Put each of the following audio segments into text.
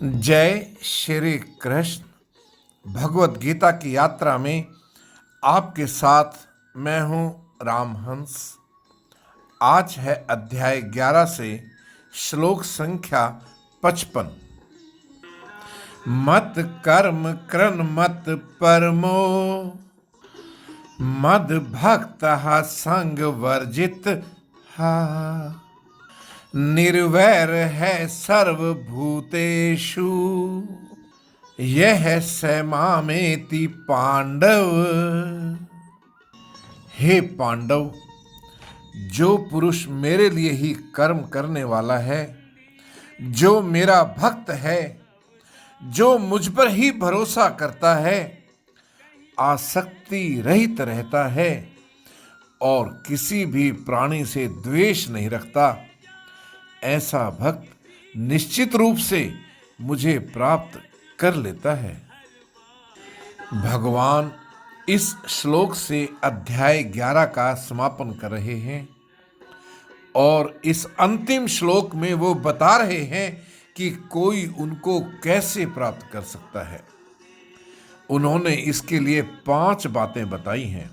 जय श्री कृष्ण। भगवत गीता की यात्रा में आपके साथ मैं हूं रामहंस। आज है अध्याय 11 से श्लोक संख्या 55। मत कर्म कृन मत परमो मद भक्त संग वर्जित हा निर्वैर है सर्वभूतेषु यह सैमामेति पांडव। हे पांडव, जो पुरुष मेरे लिए ही कर्म करने वाला है, जो मेरा भक्त है, जो मुझ पर ही भरोसा करता है, आसक्ति रहित रहता है और किसी भी प्राणी से द्वेष नहीं रखता, ऐसा भक्त निश्चित रूप से मुझे प्राप्त कर लेता है। भगवान इस श्लोक से अध्याय 11 का समापन कर रहे हैं और इस अंतिम श्लोक में वो बता रहे हैं कि कोई उनको कैसे प्राप्त कर सकता है। उन्होंने इसके लिए 5 बातें बताई हैं।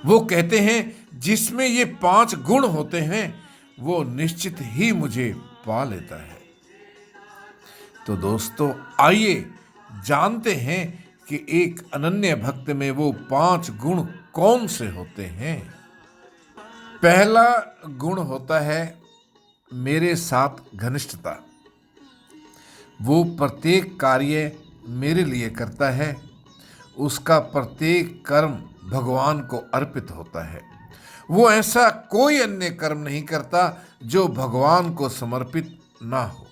वो कहते हैं जिसमें ये 5 गुण होते हैं वो निश्चित ही मुझे पा लेता है। तो दोस्तों, आइए जानते हैं कि एक अनन्य भक्त में वो 5 गुण कौन से होते हैं। पहला गुण होता है मेरे साथ घनिष्ठता। वो प्रत्येक कार्य मेरे लिए करता है, उसका प्रत्येक कर्म भगवान को अर्पित होता है। वो ऐसा कोई अन्य कर्म नहीं करता जो भगवान को समर्पित ना हो।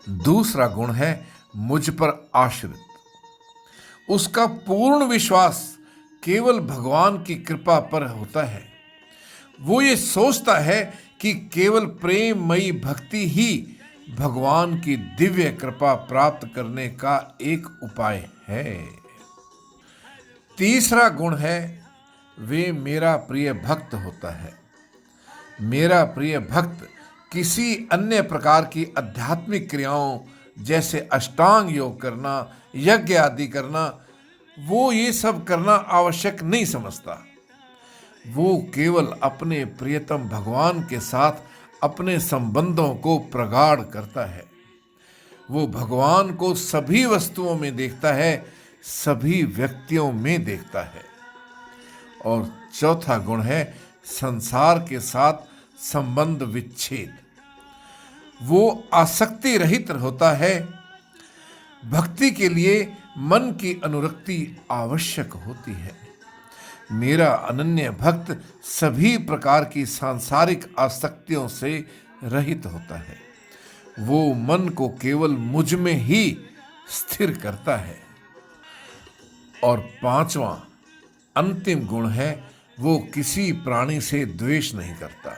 दूसरा गुण है मुझ पर आश्रित। उसका पूर्ण विश्वास केवल भगवान की कृपा पर होता है। वो ये सोचता है कि केवल प्रेममयी भक्ति ही भगवान की दिव्य कृपा प्राप्त करने का एक उपाय है। तीसरा गुण है वे मेरा प्रिय भक्त होता है। मेरा प्रिय भक्त किसी अन्य प्रकार की आध्यात्मिक क्रियाओं जैसे अष्टांग योग करना, यज्ञ आदि करना, वो ये सब करना आवश्यक नहीं समझता। वो केवल अपने प्रियतम भगवान के साथ अपने संबंधों को प्रगाढ़ करता है। वो भगवान को सभी वस्तुओं में देखता है, सभी व्यक्तियों में देखता है। और चौथा गुण है संसार के साथ संबंध विच्छेद। वो आसक्ति रहित होता है। भक्ति के लिए मन की अनुरक्ति आवश्यक होती है। मेरा अनन्य भक्त सभी प्रकार की सांसारिक आसक्तियों से रहित होता है। वो मन को केवल मुझ में ही स्थिर करता है। और 5वां अंतिम गुण है वो किसी प्राणी से द्वेष नहीं करता।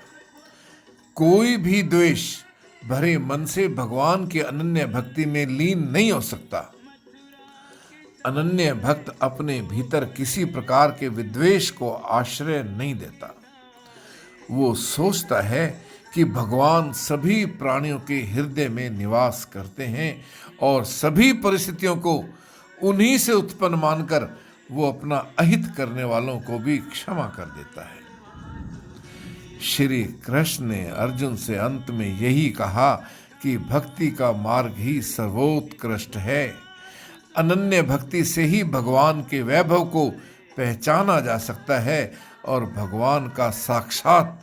कोई भी द्वेष भरे मन से भगवान के अनन्य भक्ति में लीन नहीं हो सकता। अनन्य भक्त अपने भीतर किसी प्रकार के विद्वेष को आश्रय नहीं देता। वो सोचता है कि भगवान सभी प्राणियों के हृदय में निवास करते हैं और सभी परिस्थितियों को उन्हीं से उत्पन्न मानकर वो अपना अहित करने वालों को भी क्षमा कर देता है। श्री कृष्ण ने अर्जुन से अंत में यही कहा कि भक्ति का मार्ग ही सर्वोत्कृष्ट है। अनन्य भक्ति से ही भगवान के वैभव को पहचाना जा सकता है और भगवान का साक्षात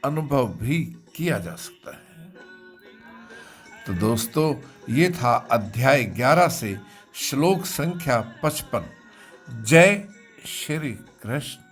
अनुभव भी किया जा सकता है। तो दोस्तों, ये था अध्याय 11 से श्लोक संख्या 55। जय श्री कृष्ण।